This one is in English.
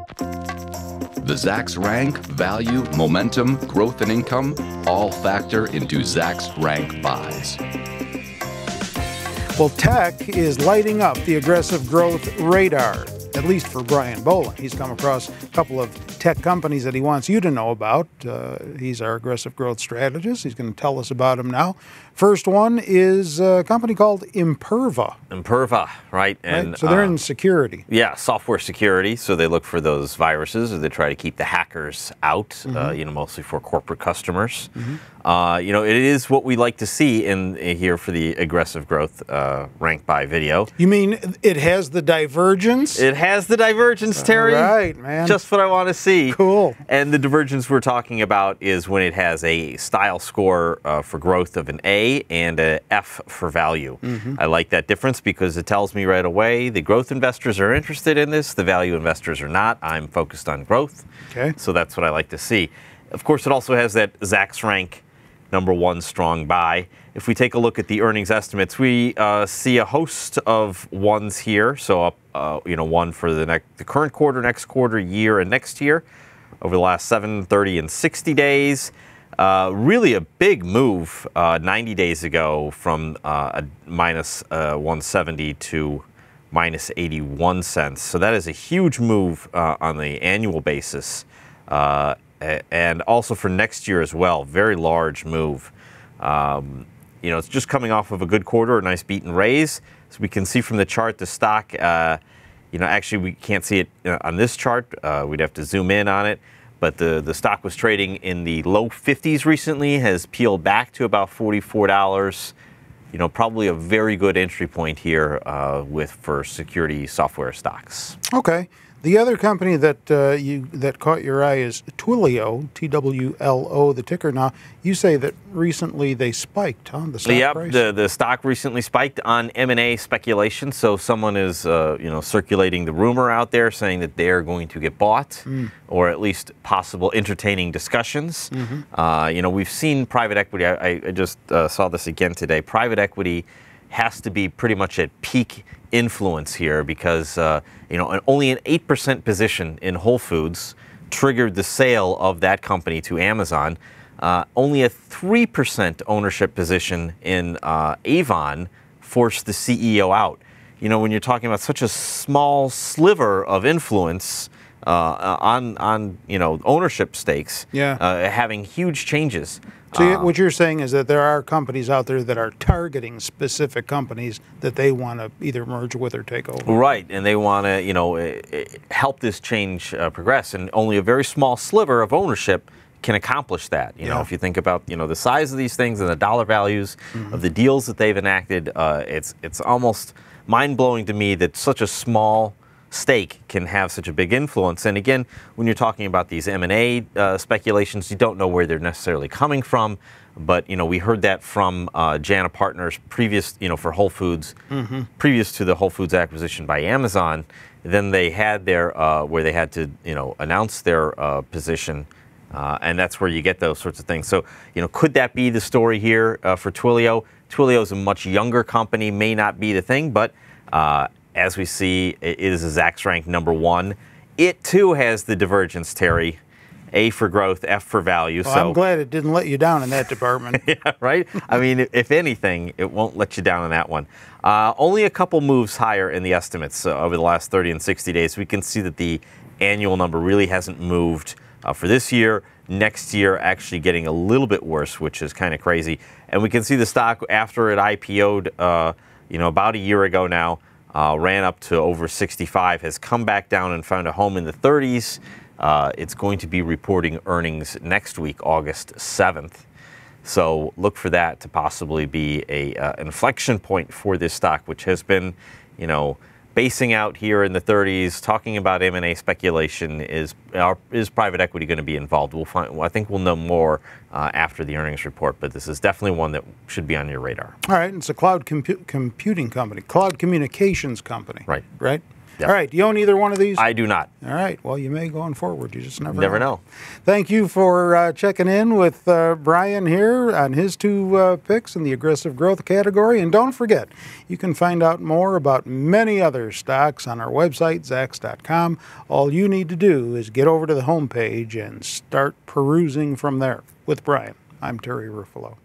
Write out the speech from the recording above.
The Zacks rank, value, momentum, growth, and income all factor into Zacks rank buys. Well, tech is lighting up the aggressive growth radar, at least for Brian Boland. He's come across a couple of tech companies that he wants you to know about. He's our aggressive growth strategist. He's going to tell us about them now. First one is a company called Imperva. Imperva, right? And so they're in security. Yeah, software security. So they look for those viruses, or they try to keep the hackers out. Mostly for corporate customers. It is what we like to see in here for the aggressive growth rank by video. You mean it has the divergence? It has the divergence, Terry. Right, man. Just what I want to see. Cool. And the divergence we're talking about is when it has a style score for growth of an A and a F for value. I like that difference because it tells me right away the growth investors are interested in this, the value investors are not. I'm focused on growth. Okay. So that's what I like to see. Of course, it also has that Zacks rank #1 strong buy. If we take a look at the earnings estimates, we see a host of ones here. So, one for the current quarter, next quarter, year, and next year over the last 7, 30, and 60 days. Really a big move 90 days ago from a minus 170 to minus 81 cents. So that is a huge move on the annual basis. And also for next year as well, very large move. It's just coming off of a good quarter, a nice beat and raise. So we can see from the chart the stock, actually we can't see it on this chart. We'd have to zoom in on it. But the stock was trading in the low 50s recently, has peeled back to about $44. Probably a very good entry point here for security software stocks. Okay. The other company that caught your eye is Twilio, TWLO, the ticker. Now, you say that recently they spiked, huh? The stock price? The stock recently spiked on M&A speculation. So someone is, circulating the rumor out there saying that they're going to get bought, or at least possible entertaining discussions. We've seen private equity. I just saw this again today. Private equity has to be pretty much at peak influence here because only an 8% position in Whole Foods triggered the sale of that company to Amazon. Only a 3% ownership position in Avon forced the CEO out. When you're talking about such a small sliver of influence on ownership stakes, having huge changes. So what you're saying is that there are companies out there that are targeting specific companies that they want to either merge with or take over. Right, and they want to, help this change progress, and only a very small sliver of ownership can accomplish that. If you think about, the size of these things and the dollar values of the deals that they've enacted, it's almost mind-blowing to me that such a small stake can have such a big influence. And again, when you're talking about these M&A speculations, you don't know where they're necessarily coming from. But we heard that from Jana Partners previous, for Whole Foods, previous to the Whole Foods acquisition by Amazon. Then they had their where they had to announce their position, and that's where you get those sorts of things. So could that be the story here for Twilio? Twilio is a much younger company, may not be the thing, but as we see, it is a Zacks rank #1. It too has the divergence, Terry. A for growth, F for value. Well, so I'm glad it didn't let you down in that department. Yeah, right? I mean, if anything, it won't let you down in that one. Only a couple moves higher in the estimates over the last 30 and 60 days. We can see that the annual number really hasn't moved for this year. Next year, actually getting a little bit worse, which is kind of crazy. And we can see the stock after it IPO'd, about a year ago now, ran up to over 65, has come back down and found a home in the 30s. It's going to be reporting earnings next week, August 7th. So look for that to possibly be a inflection point for this stock, which has been, basing out here in the 30s, talking about M&A speculation. Is private equity going to be involved? We'll find. I think we'll know more after the earnings report, but this is definitely one that should be on your radar. All right, it's a cloud computing company, cloud communications company. Right. Right. Yep. All right. Do you own either one of these? I do not. All right. Well, you may going forward. You just Never know. Thank you for checking in with Brian here on his two picks in the aggressive growth category. And don't forget, you can find out more about many other stocks on our website, zacks.com. All you need to do is get over to the homepage and start perusing from there. With Brian, I'm Terry Ruffalo.